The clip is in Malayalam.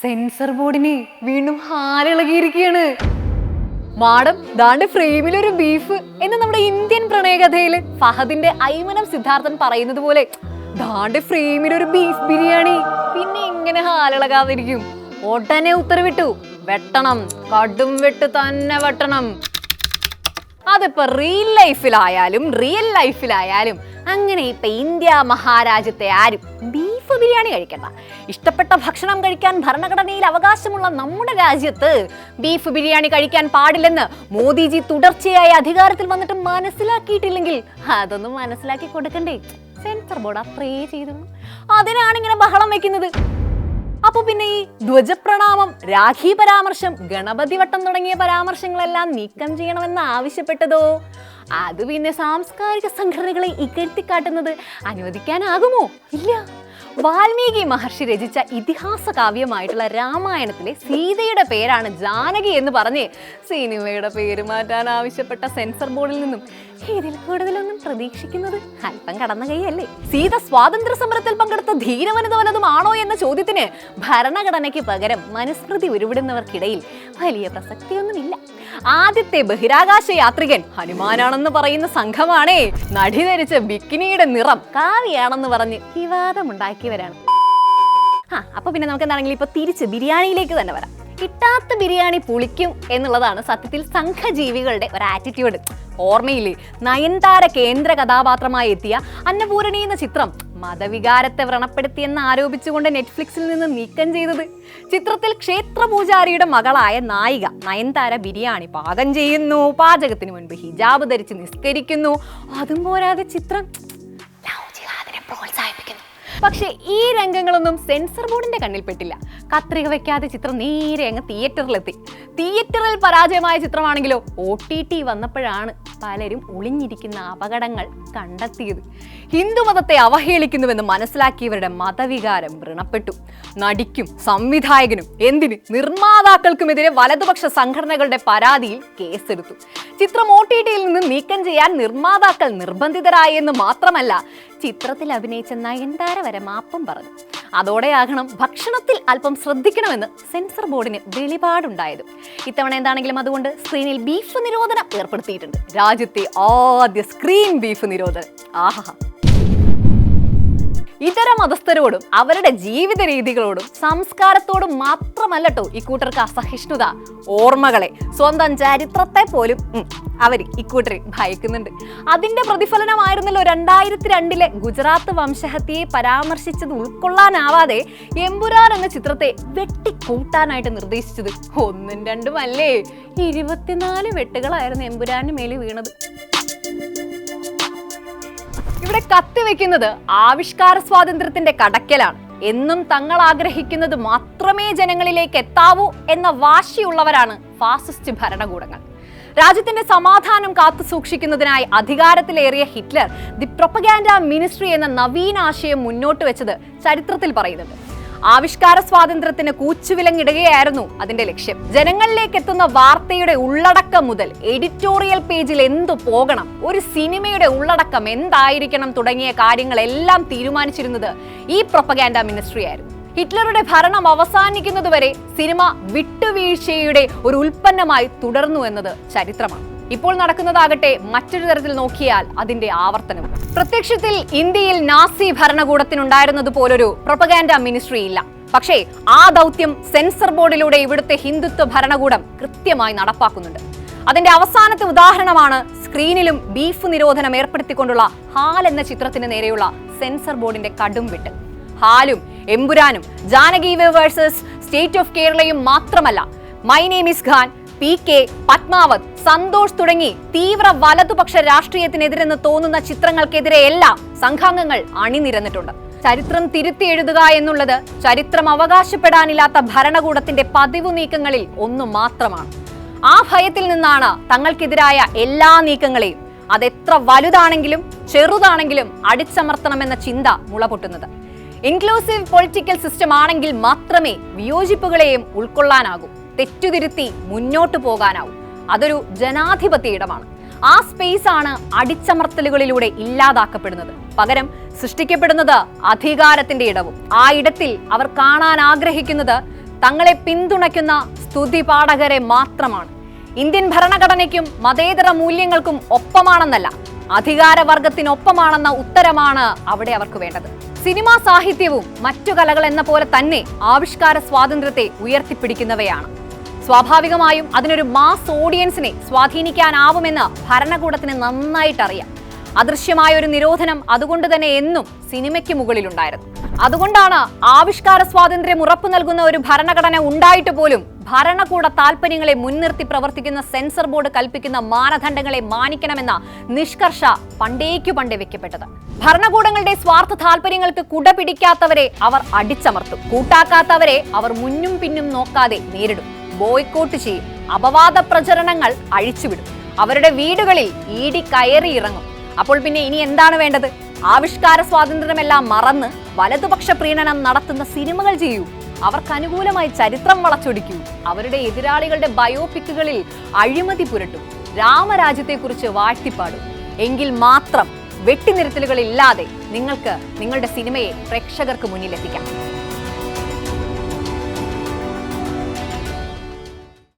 സെൻസർ ബോർഡിന് വീണ്ടും ഹാലിളകിയിരിക്കുകയാണ്. മാഡം ദാണ്ട് ഫ്രെയിമിൽ ഒരു ബീഫ് എന്ന് നമ്മുടെ ഇന്ത്യൻ പ്രണയകഥയിൽ ഫഹദിന്റെ ഐമനം സിദ്ധാർത്ഥൻ പറയുന്നത് പോലെ ദാണ്ട് ഫ്രെയിമിൽ ഒരു ബീഫ് ബിരിയാണി. പിന്നെ എങ്ങനെ ഹാലിളകാതിരിക്കും? ഉടനെ ഉത്തരവിട്ടു, വെട്ടണം, കടും വെട്ട് തന്നെ വെട്ടണം. അതിപ്പോ റിയൽ ലൈഫിലായാലും അങ്ങനെ ഇപ്പൊ ഇന്ത്യ മഹാരാജ്യത്തെ ആരും ബീഫ് ബിരിയാണി കഴിക്കണ്ട. ഇഷ്ടപ്പെട്ട ഭക്ഷണം കഴിക്കാൻ ഭരണഘടനയിൽ അവകാശമുള്ള നമ്മുടെ രാജ്യത്ത് ബീഫ് ബിരിയാണി കഴിക്കാൻ പാടില്ലെന്ന് മോദിജി തുടർച്ചയായി അധികാരത്തിൽ വന്നിട്ട് മനസ്സിലാക്കിയിട്ടില്ലെങ്കിൽ അതൊന്നും മനസ്സിലാക്കി കൊടുക്കണ്ടേ? സെൻസർ ബോർഡ് അത്രേ ചെയ്തു. അതിനാണ് ഇങ്ങനെ ബഹളം വെക്കുന്നത്. അപ്പൊ പിന്നെ ഈ ധ്വജപ്രണാമം, രാഖി പരാമർശം, ഗണപതി വട്ടം തുടങ്ങിയ പരാമർശങ്ങളെല്ലാം നീക്കം ചെയ്യണമെന്ന് ആവശ്യപ്പെട്ടതോ? അത് പിന്നെ സാംസ്കാരിക സംഘടനകളെ ഇകഴ്ത്തിക്കാട്ടുന്നത് അനുവദിക്കാനാകുമോ? ഇല്ല. വാൽമീകി മഹർഷി രചിച്ച ഇതിഹാസ കാവ്യമായിട്ടുള്ള രാമായണത്തിലെ സീതയുടെ പേരാണ് ജാനകി എന്ന് പറഞ്ഞ് സിനിമയുടെ പേര് മാറ്റാൻ ആവശ്യപ്പെട്ട സെൻസർ ബോർഡിൽ നിന്നും ഇതിൽ കൂടുതലൊന്നും പ്രതീക്ഷിക്കുന്നത് അല്പം കടന്ന കൈയല്ലേ? സീത സ്വാതന്ത്ര്യ സമരത്തിൽ പങ്കെടുത്ത ധീരവനിത വല്ലതുമാണോ എന്ന ചോദ്യത്തിന് ഭരണഘടനയ്ക്ക് പകരം മനുസ്മൃതി ഉരുവിടുന്നവർക്കിടയിൽ വലിയ പ്രസക്തിയൊന്നുമില്ല. ആദ്യത്തെ ബഹിരാകാശ യാത്രികൻ ഹനുമാനാണെന്ന് പറയുന്ന സംഘമാണേ നടി ധരിച്ച ബിക്കിനിയുടെ നിറം കാവിയാണെന്ന് പറഞ്ഞ് വിവാദമുണ്ടാക്കിയവരാണ്. അപ്പൊ പിന്നെ നമുക്ക് എന്താണെങ്കിലും ഇപ്പൊ തിരിച്ച് ബിരിയാണിയിലേക്ക് തന്നെ വരാം. കിട്ടാത്ത ബിരിയാണി പുളിക്കും എന്നുള്ളതാണ് സത്യത്തിൽ സംഘജീവികളുടെ ഒരു ആറ്റിറ്റ്യൂഡ്. ഓർമ്മയില്ലേ, നയൻതാര കേന്ദ്ര കഥാപാത്രമായി എത്തിയ അന്നപൂരണി എന്ന ചിത്രം മതവികാരത്തെ വ്രണപ്പെടുത്തിയെന്ന് ആരോപിച്ചുകൊണ്ട് നെറ്റ്ഫ്ലിക്സിൽ നിന്ന് നീക്കം ചെയ്തത്? ചിത്രത്തിൽ ക്ഷേത്രപൂജാരിയുടെ മകളായ നായിക നയൻതാര ബിരിയാണി പാകം ചെയ്യുന്നു, പാചകത്തിന് മുൻപ് ഹിജാബ് ധരിച്ച് നിസ്കരിക്കുന്നു. അതും പോരാതെ ചിത്രം പ്രോത്സാഹിപ്പിക്കുന്നു. പക്ഷെ ഈ രംഗങ്ങളൊന്നും സെൻസർ ബോർഡിന്റെ കണ്ണിൽപ്പെട്ടില്ല. കത്രിക വെക്കാതെ ചിത്രം നേരെ അങ്ങ് തിയേറ്ററിലെത്തി. തിയേറ്ററിൽ പരാജയമായ ചിത്രമാണെങ്കിലോ OTT വന്നപ്പോഴാണ് പലരും ഒളിഞ്ഞിരിക്കുന്ന അപകടങ്ങൾ കണ്ടെത്തിയത്. ഹിന്ദുമതത്തെ അവഹേളിക്കുന്നുവെന്ന് മനസ്സിലാക്കിയവരുടെ മതവികാരം വ്രണപ്പെട്ടു. നടിക്കും സംവിധായകനും എന്തിന് നിർമ്മാതാക്കൾക്കുമെതിരെ വലതുപക്ഷ സംഘടനകളുടെ പരാതിയിൽ കേസെടുത്തു. ചിത്രം OTTയിൽ നിന്ന് നീക്കം ചെയ്യാൻ നിർമ്മാതാക്കൾ നിർബന്ധിതരായെന്ന് മാത്രമല്ല, ചിത്രത്തിൽ അഭിനയിച്ച നയൻതാര വരെ മാപ്പും പറഞ്ഞു. അതോടെയാകണം ഭക്ഷണത്തിൽ അല്പം ശ്രദ്ധിക്കണമെന്ന് സെൻസർ ബോർഡിന് വെളിപാടുണ്ടായത്. ഇത്തവണ എന്താണെങ്കിലും അതുകൊണ്ട് സ്ക്രീനിൽ ബീഫ് നിരോധനം ഏർപ്പെടുത്തിയിട്ടുണ്ട്. രാജ്യത്തെ ആദ്യ സ്ക്രീൻ ബീഫ് നിരോധനം. ആഹാ. ഇതര മതസ്ഥരോടും അവരുടെ ജീവിത രീതികളോടും സംസ്കാരത്തോടും മാത്രമല്ലട്ടോ ഇക്കൂട്ടർക്ക് അസഹിഷ്ണുത. ഓർമ്മകളെ, സ്വന്തം ചരിത്രത്തെ പോലും അവർ ഇക്കൂട്ടർ ഭയക്കുന്നുണ്ട്. അതിന്റെ പ്രതിഫലനമായിരുന്നല്ലോ 2002 ഗുജറാത്ത് വംശഹത്യയെ പരാമർശിച്ചത് ഉൾക്കൊള്ളാനാവാതെ എമ്പുരാൻ എന്ന ചിത്രത്തെ വെട്ടിക്കൂട്ടാനായിട്ട് നിർദ്ദേശിച്ചത്. 1ഉം 2ഉം അല്ലേ, 24 വെട്ടുകളായിരുന്നു എമ്പുരാന് മേലെ വീണത്. ഇവിടെ കത്തിവെക്കുന്നത് ആവിഷ്കാര സ്വാതന്ത്ര്യത്തിന്റെ കടക്കലാണ്. എന്നും തങ്ങൾ ആഗ്രഹിക്കുന്നത് മാത്രമേ ജനങ്ങളിലേക്ക് എത്താവൂ എന്ന വാശിയുള്ളവരാണ് ഫാസിസ്റ്റ് ഭരണകൂടങ്ങൾ. രാജ്യത്തിന്റെ സമാധാനം കാത്തു സൂക്ഷിക്കുന്നതിനായി അധികാരത്തിലേറിയ ഹിറ്റ്ലർ ദി പ്രൊപ്പഗാൻഡ മിനിസ്ട്രി എന്ന നവീന ആശയം മുന്നോട്ട് വെച്ചത് ചരിത്രത്തിൽ പറയുന്നുണ്ട്. ആവിഷ്കാര സ്വാതന്ത്ര്യത്തിന് കൂച്ചുവിലങ്ങിടുകയായിരുന്നു അതിന്റെ ലക്ഷ്യം. ജനങ്ങളിലേക്ക് എത്തുന്ന വാർത്തയുടെ ഉള്ളടക്കം മുതൽ എഡിറ്റോറിയൽ പേജിൽ എന്തു പോകണം, ഒരു സിനിമയുടെ ഉള്ളടക്കം എന്തായിരിക്കണം തുടങ്ങിയ കാര്യങ്ങളെല്ലാം തീരുമാനിച്ചിരുന്നത് ഈ പ്രൊപ്പഗാൻഡ മിനിസ്ട്രി ആയിരുന്നു. ഹിറ്റ്ലറുടെ ഭരണം അവസാനിക്കുന്നതുവരെ സിനിമ വിട്ടുവീഴ്ചയുടെ ഒരു ഉൽപ്പന്നമായി തുടർന്നു എന്നത് ചരിത്രമാണ്. ഇപ്പോൾ നടക്കുന്നതാകട്ടെ മറ്റൊരു തരത്തിൽ നോക്കിയാൽ അതിന്റെ ആവർത്തനം. പ്രത്യക്ഷത്തിൽ ഇന്ത്യയിൽ നാസി ഭരണകൂടത്തിനുണ്ടായിരുന്നത് പോലൊരു പ്രൊപ്പഗാൻഡ മിനിസ്ട്രി ഇല്ല. പക്ഷേ ആ ദൗത്യം സെൻസർ ബോർഡിലൂടെ ഇവിടുത്തെ ഹിന്ദുത്വ ഭരണകൂടം കൃത്യമായി നടപ്പാക്കുന്നുണ്ട്. അതിന്റെ അവസാനത്തെ ഉദാഹരണമാണ് സ്ക്രീനിലും ബീഫ് നിരോധനം ഏർപ്പെടുത്തിക്കൊണ്ടുള്ള ഹാൽ എന്ന ചിത്രത്തിന് നേരെയുള്ള സെൻസർ ബോർഡിന്റെ കടും വിട്ട്. ഹാലും എമ്പുരാനും ജാനകി വേഴ്സസ് സ്റ്റേറ്റ് ഓഫ് കേരളയും മാത്രമല്ല, my name is Khan, PK, Padmaavat, Santosh തുടങ്ങി തീവ്ര വലതുപക്ഷ രാഷ്ട്രീയത്തിനെതിരെന്ന് തോന്നുന്ന ചിത്രങ്ങൾക്കെതിരെയെല്ലാം സംഘാംഗങ്ങൾ അണിനിരന്നിട്ടുണ്ട്. ചരിത്രം തിരുത്തി എഴുതുക എന്നുള്ളത് ചരിത്രം അവകാശപ്പെടാനില്ലാത്ത ഭരണകൂടത്തിന്റെ പതിവ് നീക്കങ്ങളിൽ ഒന്നു മാത്രമാണ്. ആ ഭയത്തിൽ നിന്നാണ് തങ്ങൾക്കെതിരായ എല്ലാ നീക്കങ്ങളെയും, അതെത്ര വലുതാണെങ്കിലും ചെറുതാണെങ്കിലും അടിച്ചമർത്തണമെന്ന ചിന്ത മുളപൊട്ടുന്നത്. ഇൻക്ലൂസീവ് പൊളിറ്റിക്കൽ സിസ്റ്റം ആണെങ്കിൽ മാത്രമേ വിയോജിപ്പുകളെയും ഉൾക്കൊള്ളാനാകൂ, തെറ്റുതിരുത്തി മുന്നോട്ട് പോകാനാവും. അതൊരു ജനാധിപത്യ ഇടമാണ്. ആ സ്പേസ് ആണ് അടിച്ചമർത്തലുകളിലൂടെ ഇല്ലാതാക്കപ്പെടുന്നത്. പകരം സൃഷ്ടിക്കപ്പെടുന്നത് അധികാരത്തിന്റെ ഇടവും. ആ ഇടത്തിൽ അവർ കാണാൻ ആഗ്രഹിക്കുന്നത് തങ്ങളെ പിന്തുണയ്ക്കുന്ന സ്തുതിപാഠകരെ മാത്രമാണ്. ഇന്ത്യൻ ഭരണഘടനയ്ക്കും മതേതര മൂല്യങ്ങൾക്കും ഒപ്പമാണെന്നല്ല, അധികാരവർഗത്തിനൊപ്പമാണെന്ന ഉത്തരമാണ് അവിടെ അവർക്ക് വേണ്ടത്. സിനിമാ സാഹിത്യവും മറ്റു കലകൾ എന്ന പോലെ തന്നെ ആവിഷ്കാര സ്വാതന്ത്ര്യത്തെ ഉയർത്തിപ്പിടിക്കുന്നവയാണ്. സ്വാഭാവികമായും അതിനൊരു മാസ് ഓഡിയൻസിനെ സ്വാധീനിക്കാനാവുമെന്ന് ഭരണകൂടത്തിന് നന്നായിട്ടറിയാം. അദൃശ്യമായ ഒരു നിരോധനം അതുകൊണ്ട് തന്നെ എന്നും സിനിമയ്ക്ക് മുകളിലുണ്ടായിരുന്നു. അതുകൊണ്ടാണ് ആവിഷ്കാര സ്വാതന്ത്ര്യം ഉറപ്പു നൽകുന്ന ഒരു ഭരണഘടന ഉണ്ടായിട്ട് പോലും ഭരണകൂട താൽപര്യങ്ങളെ മുൻനിർത്തി പ്രവർത്തിക്കുന്ന സെൻസർ ബോർഡ് കൽപ്പിക്കുന്ന മാനദണ്ഡങ്ങളെ മാനിക്കണമെന്ന നിഷ്കർഷ പണ്ടേ വെക്കപ്പെട്ടത്. ഭരണകൂടങ്ങളുടെ സ്വാർത്ഥ താൽപര്യങ്ങൾക്ക് കുട പിടിക്കാത്തവരെ അവർ അടിച്ചമർത്തും, കൂട്ടാക്കാത്തവരെ അവർ മുന്നും പിന്നും നോക്കാതെ നേരിടും, ബോയ്ക്കോട്ട് ചെയ്യും, അപവാദ പ്രചരണങ്ങൾ അഴിച്ചുവിടും, അവരുടെ വീടുകളിൽ ഇടി കയറി ഇറങ്ങും. അപ്പോൾ പിന്നെ ഇനി എന്താണ് വേണ്ടത്? ആവിഷ്കാര സ്വാതന്ത്ര്യമെല്ലാം മറന്ന് വലതുപക്ഷ പ്രീണനം നടത്തുന്ന സിനിമകൾ ചെയ്യൂ, അവർക്ക് അനുകൂലമായി ചരിത്രം വളച്ചൊടിക്കൂ, അവരുടെ എതിരാളികളുടെ ബയോപിക്കുകളിൽ അഴിമതി പുരട്ടും, രാമരാജ്യത്തെക്കുറിച്ച് വാഴ്ത്തിപ്പാടും. എങ്കിൽ മാത്രം വെട്ടിനിരത്തലുകളില്ലാതെ നിങ്ങൾക്ക് നിങ്ങളുടെ സിനിമയെ പ്രേക്ഷകർക്ക് മുന്നിലെത്തിക്കാം.